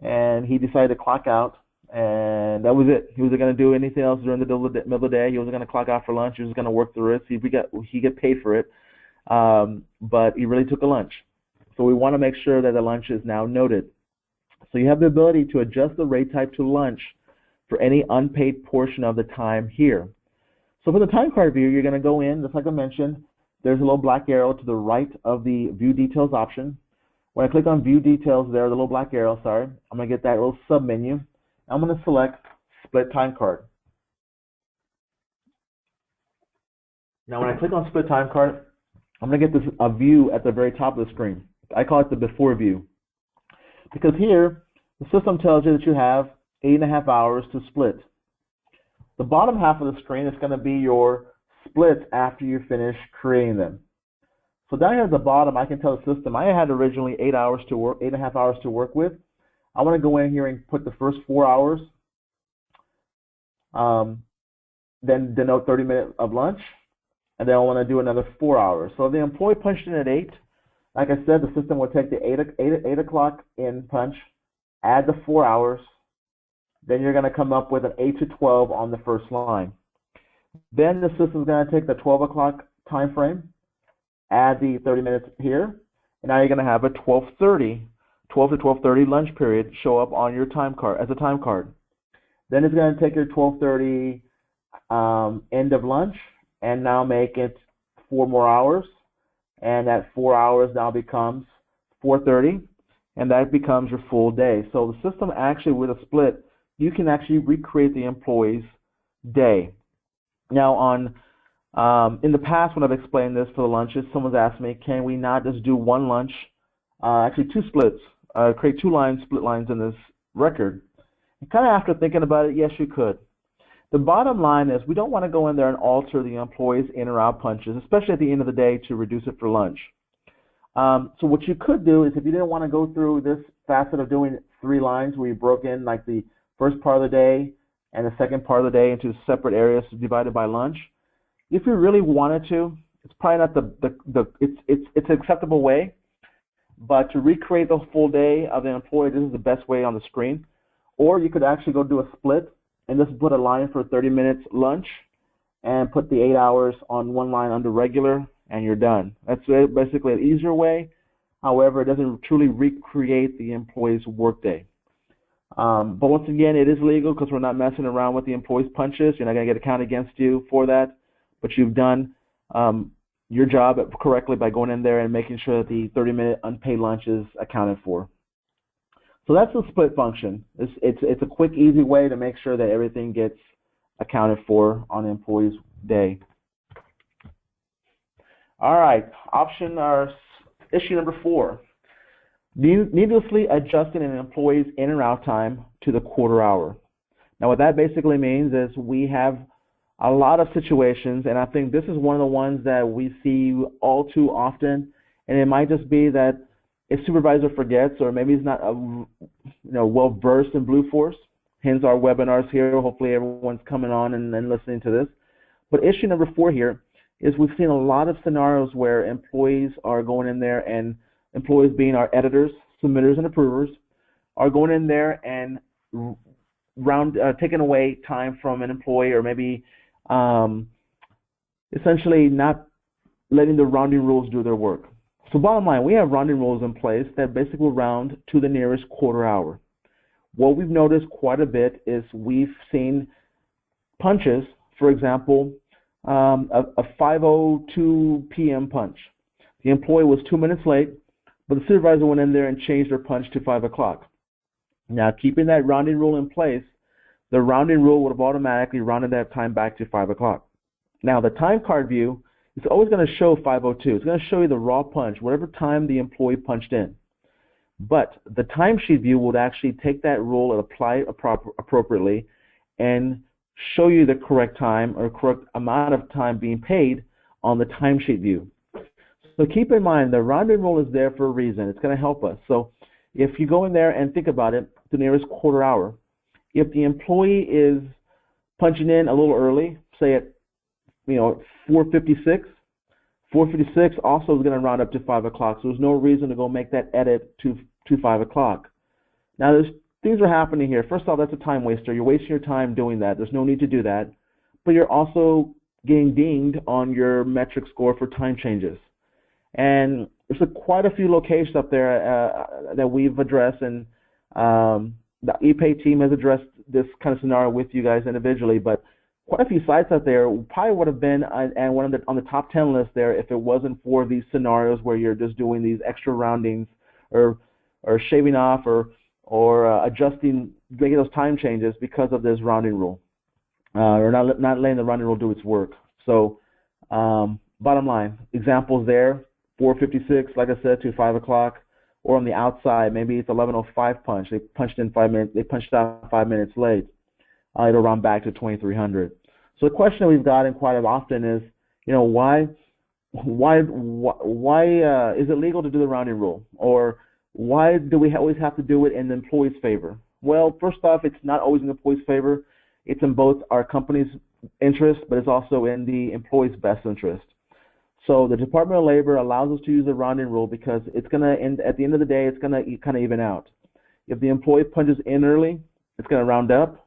and he decided to clock out, and that was it. He wasn't going to do anything else during the middle of the day. He wasn't going to clock out for lunch. He was going to work through it, see if he get paid for it. But he really took a lunch. So we want to make sure that the lunch is now noted. So you have the ability to adjust the rate type to lunch for any unpaid portion of the time here. So for the time card view, you're going to go in, just like I mentioned, there's a little black arrow to the right of the View Details option. When I click on View Details there, the little black arrow, sorry, I'm going to get that little sub-menu. I'm going to select Split Time Card. Now when I click on Split Time Card, I'm going to get this a view at the very top of the screen. I call it the Before View. Because here, the system tells you that you have 8.5 hours to split. The bottom half of the screen is going to be your splits after you finish creating them. So down here at the bottom, I can tell the system I had originally 8 hours to work, 8.5 hours to work with. I want to go in here and put the first 4 hours, then denote 30 minutes of lunch, and then I want to do another 4 hours. So if the employee punched in at 8, like I said, the system will take the 8 o'clock in punch, add the 4 hours, then you're going to come up with an 8 to 12 on the first line. Then the system is going to take the 12 o'clock time frame, add the 30 minutes here, and now you're going to have a 12:30, 12 to 12:30 lunch period show up on your time card as a time card. Then it's going to take your 12:30 end of lunch and now make it 4 more hours, and that 4 hours now becomes 4:30, and that becomes your full day. So the system actually, with a split, you can actually recreate the employee's day. Now, in the past, when I've explained this for the lunches, someone's asked me, can we not just do one lunch, actually 2 splits, create 2 lines, split lines in this record? And kind of after thinking about it, yes, you could. The bottom line is we don't want to go in there and alter the employee's in or out punches, especially at the end of the day, to reduce it for lunch. So what you could do is, if you didn't want to go through this facet of doing 3 lines where you broke in like the first part of the day and the second part of the day into separate areas divided by lunch, if you really wanted to, it's probably not it's an acceptable way, but to recreate the full day of the employee, this is the best way on the screen. Or you could actually go do a split and just put a line for 30 minutes lunch and put the 8 hours on one line under regular, and you're done. That's basically an easier way. However, it doesn't truly recreate the employee's workday. But once again, it is legal because we're not messing around with the employee's punches. You're not going to get a count against you for that, but you've done your job correctly by going in there and making sure that the 30-minute unpaid lunch is accounted for. So that's the split function. It's a quick, easy way to make sure that everything gets accounted for on the employee's day. All right, issue number 4. Needlessly adjusting an employee's in or out time to the quarter hour. Now what that basically means is we have a lot of situations, and I think this is one of the ones that we see all too often, and it might just be that if supervisor forgets, or maybe he's not well versed in Blueforce, hence our webinars here. Hopefully everyone's coming on and listening to this. But issue number 4 here is we've seen a lot of scenarios where employees are going in there, and employees being our editors, submitters, and approvers, are going in there and taking away time from an employee, or maybe essentially not letting the rounding rules do their work. So bottom line, we have rounding rules in place that basically round to the nearest quarter hour. What we've noticed quite a bit is we've seen punches, for example, a 5:02 p.m. punch. The employee was 2 minutes late, but the supervisor went in there and changed their punch to 5 o'clock. Now, keeping that rounding rule in place, the rounding rule would have automatically rounded that time back to 5 o'clock. Now, the time card view is always going to show 5:02. It's going to show you the raw punch, whatever time the employee punched in. But the timesheet view would actually take that rule and apply it appropriately and show you the correct time or correct amount of time being paid on the timesheet view. So keep in mind, the rounding rule is there for a reason. It's going to help us. So if you go in there and think about it, the nearest quarter hour, if the employee is punching in a little early, say at 4:56, 4:56 also is going to round up to 5 o'clock. So there's no reason to go make that edit to 5 o'clock. Now, things are happening here. First of all, that's a time waster. You're wasting your time doing that. There's no need to do that. But you're also getting dinged on your metric score for time changes. And there's quite a few locations up there that we've addressed, and the ePay team has addressed this kind of scenario with you guys individually. But quite a few sites out there probably would have been and one of the, on the top 10 list there if it wasn't for these scenarios where you're just doing these extra roundings or shaving off or adjusting, making those time changes because of this rounding rule, or not letting the rounding rule do its work. So bottom line, examples there, 4:56, like I said, to 5 o'clock, or on the outside, maybe it's 11:05 punch. They punched in 5 minutes. They punched out 5 minutes late. It'll round back to 2300. So the question we've gotten quite often is, you know, why is it legal to do the rounding rule, or why do we always have to do it in the employee's favor? Well, first off, it's not always in the employee's favor. It's in both our company's interest, but it's also in the employee's best interest. So the Department of Labor allows us to use the rounding rule because it's going to end, at the end of the day, it's going to kind of even out. If the employee punches in early, it's going to round up.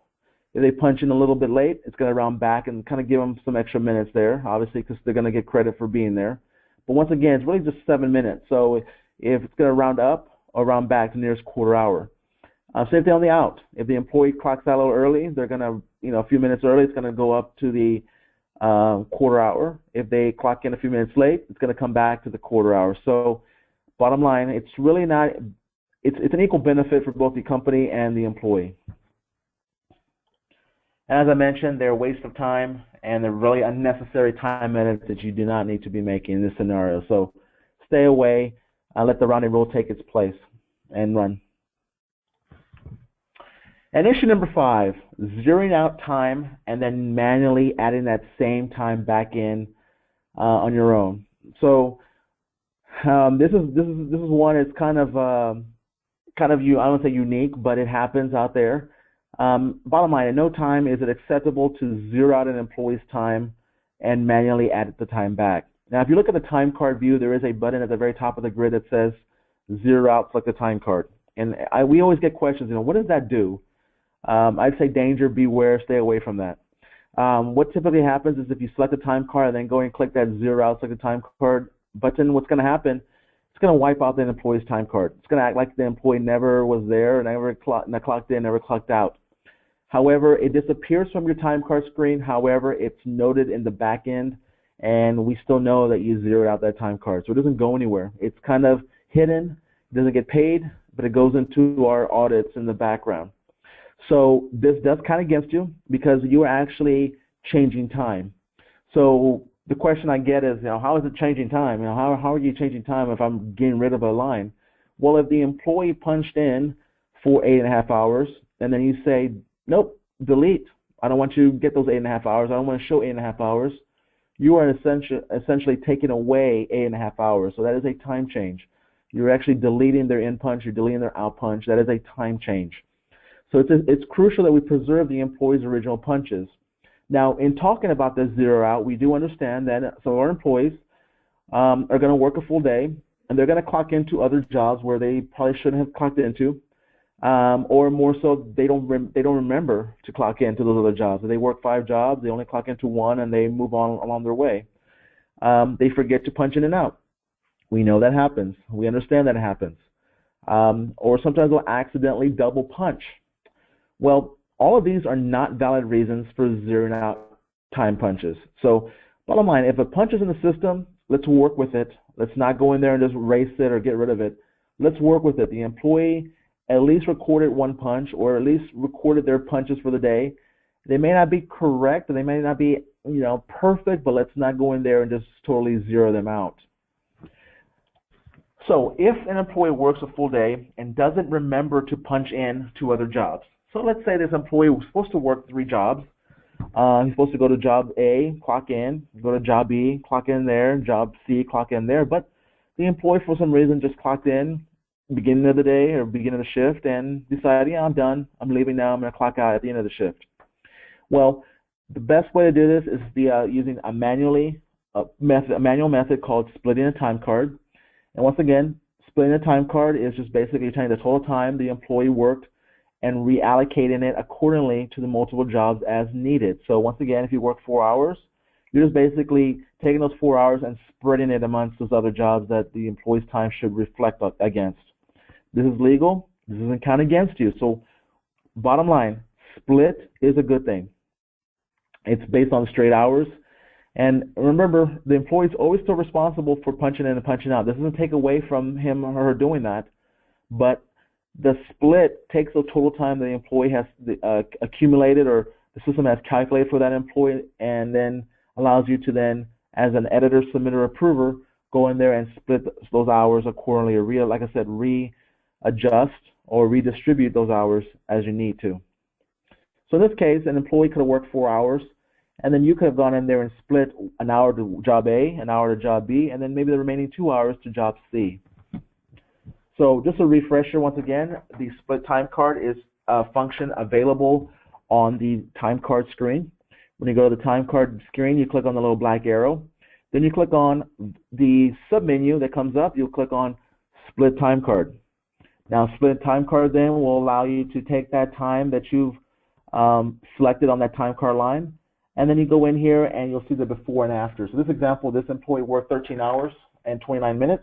If they punch in a little bit late, it's going to round back and kind of give them some extra minutes there, obviously, because they're going to get credit for being there. But once again, it's really just 7 minutes. So if it's going to round up or round back to the nearest quarter hour. Same thing on the out. If the employee clocks out a little early, they're going to, you know, a few minutes early, it's going to go up to the quarter hour. If they clock in a few minutes late, it's going to come back to the quarter hour. So bottom line, it's really not, it's an equal benefit for both the company and the employee. As I mentioned, they're a waste of time, and they're really unnecessary time edits that you do not need to be making in this scenario. So stay away, let the rounding rule take its place, and run. And issue number 5, zeroing out time and then manually adding that same time back in on your own. So this is one. It's kind of I don't want to say unique, but it happens out there. Bottom line, at no time is it acceptable to zero out an employee's time and manually add the time back. Now, if you look at the time card view, there is a button at the very top of the grid that says zero out, select the time card. And we always get questions, you know, what does that do? I'd say danger, beware, stay away from that. What typically happens is if you select the time card and then go and click that zero out, select the time card button, what's going to happen, it's going to wipe out the employee's time card. It's going to act like the employee never was there, never clocked in, never clocked out. However, it disappears from your time card screen. However, it's noted in the back end, and we still know that you zeroed out that time card. So it doesn't go anywhere. It's kind of hidden. It doesn't get paid, but it goes into our audits in the background. So this does count against you because you are actually changing time. So the question I get is, you know, how is it changing time? You know, how are you changing time if I'm getting rid of a line? Well, if the employee punched in for 8.5 hours, and then you say, nope, delete. I don't want you to get those 8.5 hours. I don't want to show 8.5 hours. You are essentially taking away 8.5 hours. So that is a time change. You're actually deleting their in punch. You're deleting their out punch. That is a time change. So it's crucial that we preserve the employee's original punches. Now, in talking about the zero out, we do understand that some of our employees are going to work a full day, and they're going to clock into other jobs where they probably shouldn't have clocked into. Or more so, they don't remember to clock into those other jobs. If they work 5 jobs, they only clock into 1, and they move on along their way. They forget to punch in and out. We know that happens. We understand that happens. Or sometimes they'll accidentally double punch. Well, all of these are not valid reasons for zeroing out time punches. So bottom line, if a punch is in the system, let's work with it. Let's not go in there and just erase it or get rid of it. Let's work with it. The employee at least recorded 1 punch, or at least recorded their punches for the day. They may not be correct, or they may not be, you know, perfect, but let's not go in there and just totally zero them out. So if an employee works a full day and doesn't remember to punch in to other jobs, so let's say this employee was supposed to work 3 jobs. He's supposed to go to job A, clock in, go to job B, clock in there, job C, clock in there, but the employee for some reason just clocked in beginning of the day or beginning of the shift and decided, yeah, I'm done, I'm leaving now, I'm going to clock out at the end of the shift. Well, the best way to do this is using a manual method called splitting a time card. And once again, splitting a time card is just basically taking the total time the employee worked and reallocating it accordingly to the multiple jobs as needed. So once again, if you work 4 hours, you're just basically taking those 4 hours and spreading it amongst those other jobs that the employee's time should reflect against. This is legal. This doesn't count against you. So bottom line, split is a good thing. It's based on straight hours. And remember, the employee is always still responsible for punching in and punching out. This doesn't take away from him or her doing that, but the split takes the total time the employee has accumulated or the system has calculated for that employee, and then allows you to then, as an editor, submitter, approver, go in there and split those hours accordingly, or like I said, readjust or redistribute those hours as you need to. So in this case, an employee could have worked 4 hours, and then you could have gone in there and split an hour to job A, an hour to job B, and then maybe the remaining 2 hours to job C. So just a refresher once again, the split time card is a function available on the time card screen. When you go to the time card screen, you click on the little black arrow. Then you click on the submenu that comes up. You'll click on split time card. Now, split time card then will allow you to take that time that you've selected on that time card line, and then you go in here and you'll see the before and after. So this example, this employee worked 13 hours and 29 minutes,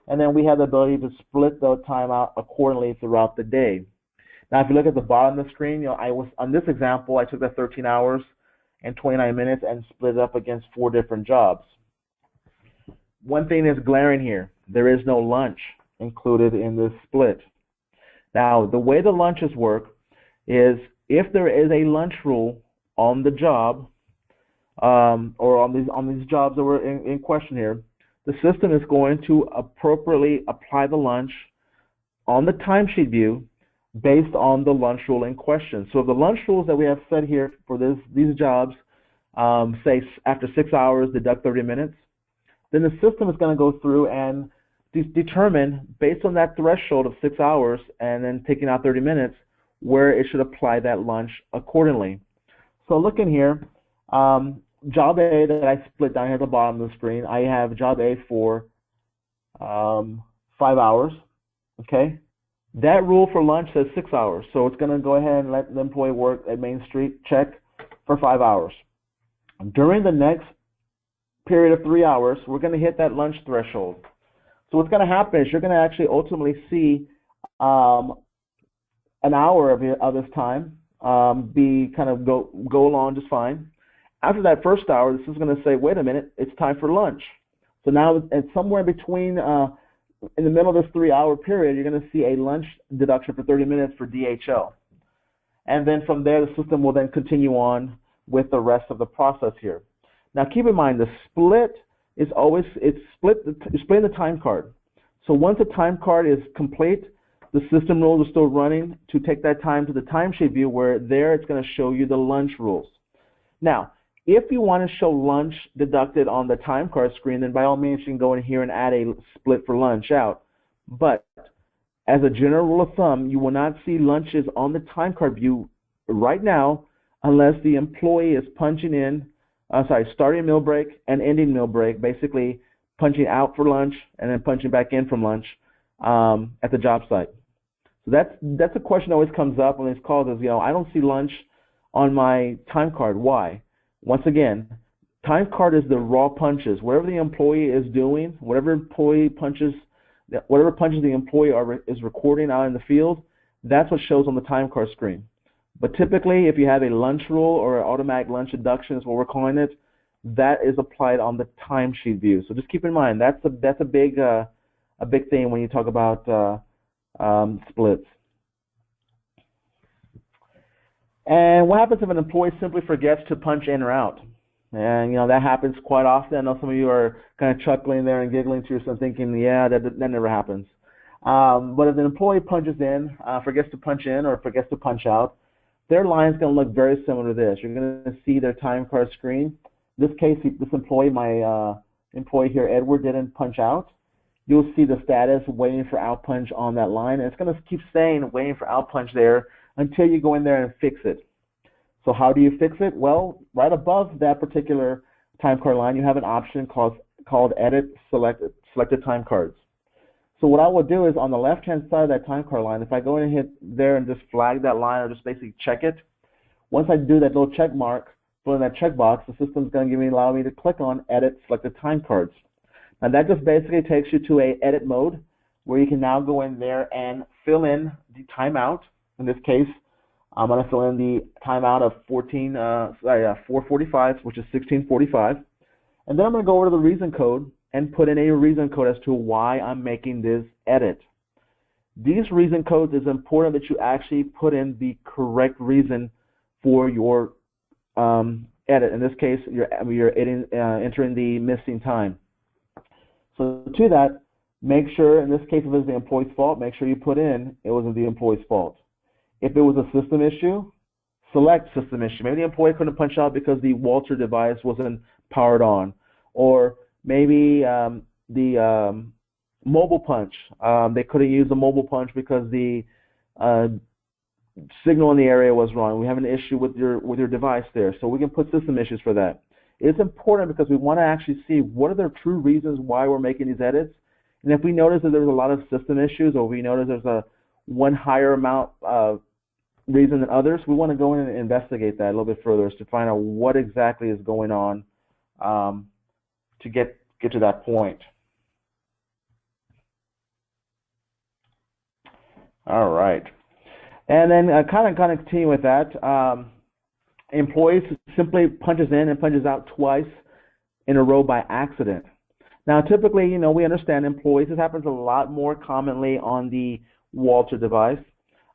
and then we have the ability to split the time out accordingly throughout the day. Now, if you look at the bottom of the screen, I was on this example, I took that 13 hours and 29 minutes and split it up against 4 different jobs. One thing is glaring here: there is no lunch included in this split. Now, the way the lunches work is if there is a lunch rule on the job, or on these jobs that were in question here, the system is going to appropriately apply the lunch on the timesheet view based on the lunch rule in question. So if the lunch rules that we have set here for these jobs say after 6 hours deduct 30 minutes, then the system is going to go through and determine, based on that threshold of 6 hours and then taking out 30 minutes, where it should apply that lunch accordingly. So look in here, job A that I split down here at the bottom of the screen, I have job A for 5 hours, okay? That rule for lunch says 6 hours, so it's going to go ahead and let the employee work at Main Street, check, for 5 hours. During the next period of 3 hours, we're going to hit that lunch threshold. So what's going to happen is you're going to actually ultimately see an hour of this time go along just fine. After that first hour, this is going to say, wait a minute, it's time for lunch. So now it's somewhere between, in the middle of this 3 hour period, you're going to see a lunch deduction for 30 minutes for DHL. And then from there, the system will then continue on with the rest of the process here. Now keep in mind, the split is always, it's splitting the time card. So once the time card is complete, the system rules are still running to take that time to the timesheet view, where there it's going to show you the lunch rules. Now, if you want to show lunch deducted on the time card screen, then by all means you can go in here and add a split for lunch out. But as a general rule of thumb, you will not see lunches on the time card view right now unless the employee is punching in, starting meal break and ending meal break, basically punching out for lunch and then punching back in from lunch at the job site. So that's a question that always comes up when it's called as, I don't see lunch on my time card. Why? Once again, time card is the raw punches. Whatever the employee is doing, whatever punches the employee is recording out in the field, that's what shows on the time card screen. But typically, if you have a lunch rule or an automatic lunch deduction is what we're calling it, that is applied on the timesheet view. So just keep in mind that's a big thing when you talk about splits. And what happens if an employee simply forgets to punch in or out? And that happens quite often. I know some of you are kind of chuckling there and giggling to yourself, thinking, "Yeah, that never happens." But if an employee punches in, forgets to punch in, or forgets to punch out, their line is going to look very similar to this. You're going to see their time card screen. In this case, this employee, my employee here, Edward, didn't punch out. You'll see the status waiting for out punch on that line, and it's going to keep saying waiting for out punch there until you go in there and fix it. So how do you fix it? Well, right above that particular time card line, you have an option called Edit Selected Time Cards. So what I will do is on the left-hand side of that time card line, if I go in and hit there and just flag that line or just basically check it, once I do that little check mark, fill in that checkbox, the system's going to allow me to click on Edit Selected Time Cards. Now that just basically takes you to a edit mode where you can now go in there and fill in the timeout. In this case, I'm going to fill in the timeout of 4:45, which is 16:45, and then I'm going to go over to the reason code and put in a reason code as to why I'm making this edit. These reason codes is important that you actually put in the correct reason for your edit. In this case, you're entering the missing time. So to that, make sure, in this case, if it's the employee's fault, make sure you put in it wasn't the employee's fault. If it was a system issue, select system issue. Maybe the employee couldn't punch out because the Walter device wasn't powered on, or maybe the mobile punch. They couldn't use the mobile punch because the signal in the area was wrong. We have an issue with your device there, so we can put system issues for that. It's important because we want to actually see what are the true reasons why we're making these edits. And if we notice that there's a lot of system issues, or we notice there's one higher amount of reason than others, we want to go in and investigate that a little bit further to find out what exactly is going on to get to that point. All right. And then kind of continue with that. Employees simply punches in and punches out twice in a row by accident. Now, typically, we understand employees. This happens a lot more commonly on the Walter device,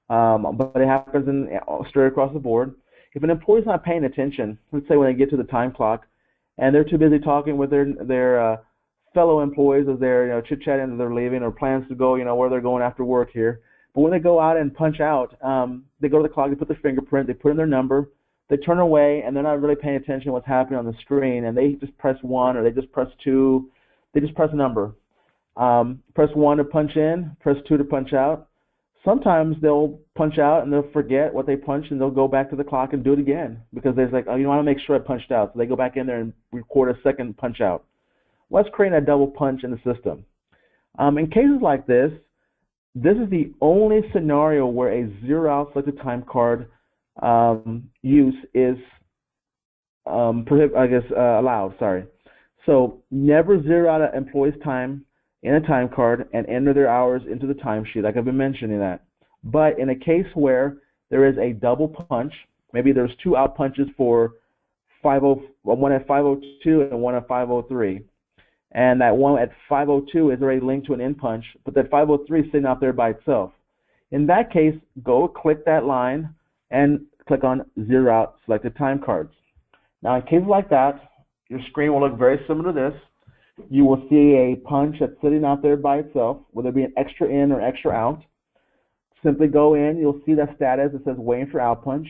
but it happens straight across the board. If an employee's not paying attention, let's say when they get to the time clock, and they're too busy talking with their fellow employees as they're chit-chatting as they're leaving, or plans to go, where they're going after work here. But when they go out and punch out, they go to the clock, they put their fingerprint, they put in their number, they turn away, and they're not really paying attention to what's happening on the screen, and they just press 1 or they just press 2. They just press a number. Press 1 to punch in, press 2 to punch out. Sometimes they'll punch out and they'll forget what they punched, and they'll go back to the clock and do it again because they're like, oh, I want to make sure I punched out. So they go back in there and record a second punch out. Well, that's creating a double punch in the system. In cases like this is the only scenario where a zero-out selected time card use is allowed. Sorry. So never zero out an employee's time in a time card and enter their hours into the timesheet, like I've been mentioning that. But in a case where there is a double punch, maybe there's 2 out punches for one at 5:02 and one at 5:03, and that one at 5:02 is already linked to an in punch, but that 5:03 is sitting out there by itself. In that case, go click that line and click on zero out selected time cards. Now, in cases like that, your screen will look very similar to this. You will see a punch that's sitting out there by itself, whether it be an extra in or extra out. Simply go in, you'll see that status that says waiting for out punch.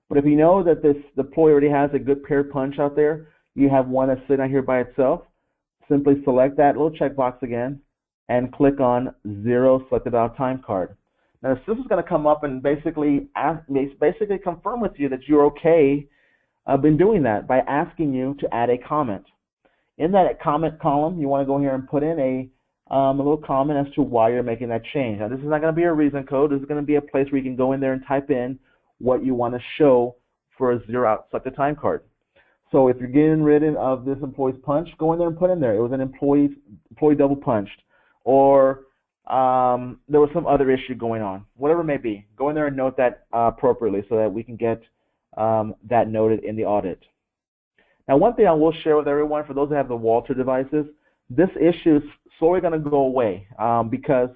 But if you know that the employee already has a good paired punch out there, you have one that's sitting out here by itself, simply select that little checkbox again and click on zero selected out time card. Now, the system's going to come up and basically confirm with you that you're okay been doing that by asking you to add a comment. In that comment column, you want to go here and put in a little comment as to why you're making that change. Now, this is not going to be a reason code. This is going to be a place where you can go in there and type in what you want to show for a zero-out selected time card. So if you're getting rid of this employee's punch, go in there and put in there. It was an employee double punched, or there was some other issue going on. Whatever it may be, go in there and note that appropriately so that we can get that noted in the audit. Now, one thing I will share with everyone, for those that have the Walter devices, this issue is slowly going to go away because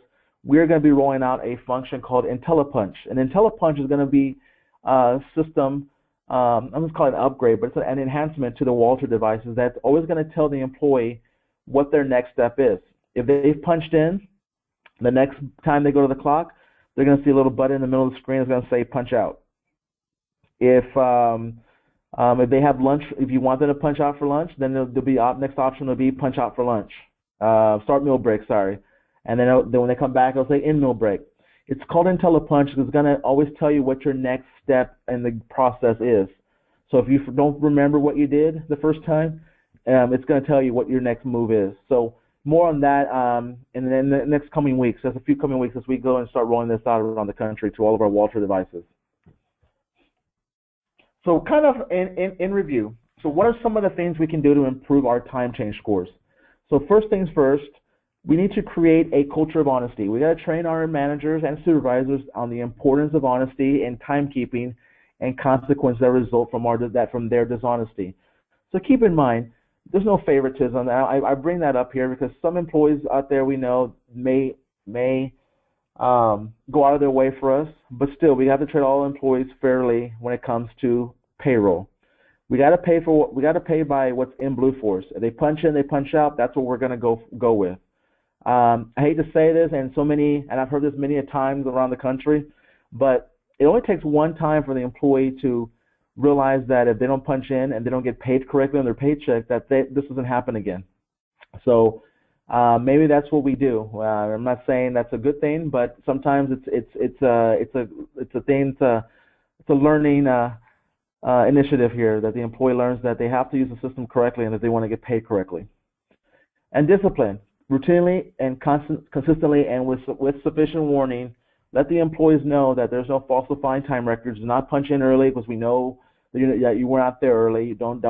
we're going to be rolling out a function called IntelliPunch. And IntelliPunch is going to be a system, I'm going to call it an upgrade, but it's an enhancement to the Walter devices that's always going to tell the employee what their next step is. If they've punched in, the next time they go to the clock, they're going to see a little button in the middle of the screen that's going to say punch out. If they have lunch, if you want them to punch out for lunch, then there'll be next option will be punch out for lunch. Start meal break, sorry. And then when they come back, it'll say end meal break. It's called IntelliPunch because it's going to always tell you what your next step in the process is. So if you don't remember what you did the first time, it's going to tell you what your next move is. So more on that in the next coming weeks. There's a few coming weeks as we go and start rolling this out around the country to all of our Walter devices. So kind of in review, so what are some of the things we can do to improve our time change scores? So first things first, we need to create a culture of honesty. We got to train our managers and supervisors on the importance of honesty and timekeeping and consequences that result from their dishonesty. So keep in mind, there's no favoritism. I bring that up here because some employees out there we know may go out of their way for us, but still we have to treat all employees fairly when it comes to payroll. We got to pay by what's in Blueforce. If they punch in, they punch out. That's what we're going to go with. I hate to say this, and I've heard this many a times around the country, but it only takes one time for the employee to realize that if they don't punch in and they don't get paid correctly on their paycheck, that this doesn't happen again. So maybe that's what we do. I'm not saying that's a good thing, but sometimes it's a thing. It's a learning initiative here that the employee learns that they have to use the system correctly and that they want to get paid correctly. And discipline. Routinely and consistently and with sufficient warning, let the employees know that there's no falsifying time records. Do not punch in early because we know that you were not there early. Don't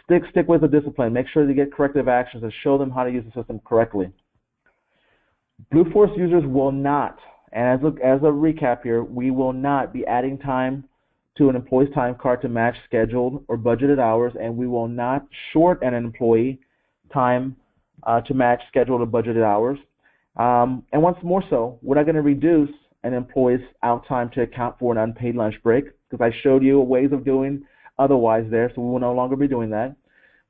stick with the discipline. Make sure you get corrective actions and show them how to use the system correctly. Blueforce users will not, and as a recap here, we will not be adding time to an employee's time card to match scheduled or budgeted hours, and we will not short an employee time to match scheduled or budgeted hours. And once more so, we're not going to reduce an employee's out time to account for an unpaid lunch break, because I showed you ways of doing otherwise there, so we will no longer be doing that.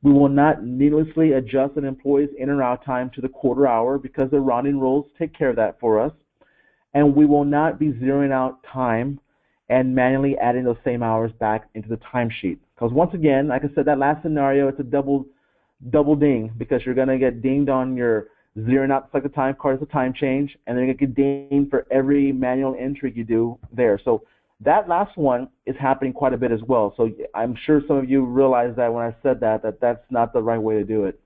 We will not needlessly adjust an employee's in or out time to the quarter hour, because the rounding rules take care of that for us. And we will not be zeroing out time and manually adding those same hours back into the timesheet. Because once again, like I said, that last scenario, it's a double ding, because you're going to get dinged on your zeroing out like the time card as a time change, and then you're going to get dinged for every manual entry you do there. So that last one is happening quite a bit as well. So I'm sure some of you realize that when I said that's not the right way to do it.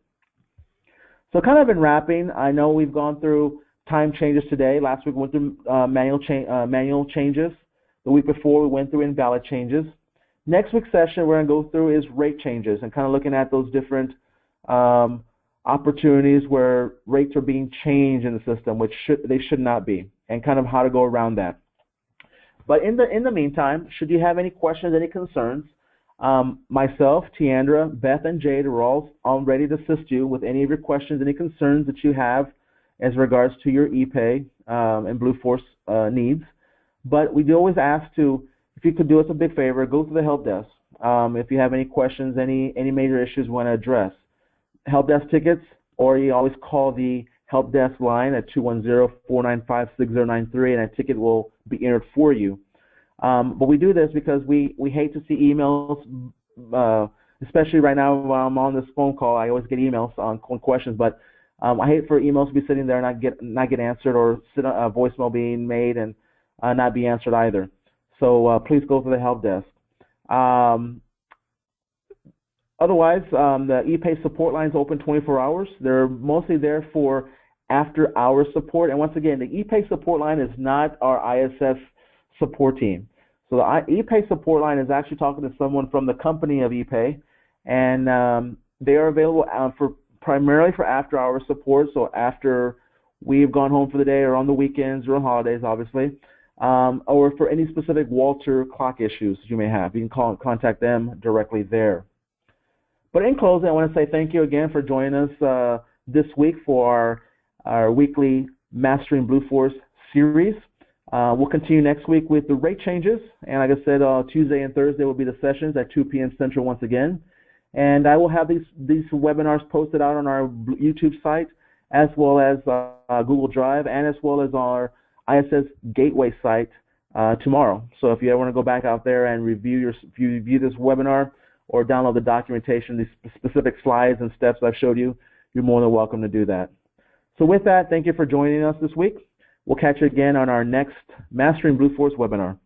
So kind of in wrapping, I know we've gone through time changes today. Last week we went through manual changes. The week before we went through invalid changes. Next week's session we're going to go through is rate changes and kind of looking at those different opportunities where rates are being changed in the system, which they should not be, and kind of how to go around that. But in the meantime, should you have any questions, any concerns, myself, Tiandra, Beth, and Jade are all ready to assist you with any of your questions, any concerns that you have as regards to your ePay and Blueforce needs. But we do always ask if you could do us a big favor, go to the help desk. If you have any questions, any major issues you want to address. Help desk tickets, or you always call the help desk line at 210-495-6093, and a ticket will be entered for you. But we do this because we hate to see emails, especially right now while I'm on this phone call. I always get emails on questions, but I hate for emails to be sitting there and not get answered, or sit on a voicemail being made and not be answered either. So please go to the help desk. Otherwise, the ePay support line is open 24 hours. They're mostly there for after-hours support. And once again, the ePay support line is not our ISS support team. So the ePay support line is actually talking to someone from the company of ePay, and they are available primarily for after-hours support. So after we've gone home for the day, or on the weekends, or on holidays, obviously, or for any specific Walter clock issues you may have. You can contact them directly there. But in closing, I want to say thank you again for joining us this week for our weekly Mastering Blueforce series. We'll continue next week with the rate changes. And like I said, Tuesday and Thursday will be the sessions at 2 p.m. Central once again. And I will have these webinars posted out on our YouTube site, as well as Google Drive, and as well as our ISS Gateway site tomorrow. So if you ever want to go back out there and review this webinar, or download the documentation, these specific slides and steps I've showed you, you're more than welcome to do that. So with that, thank you for joining us this week. We'll catch you again on our next Mastering Blueforce webinar.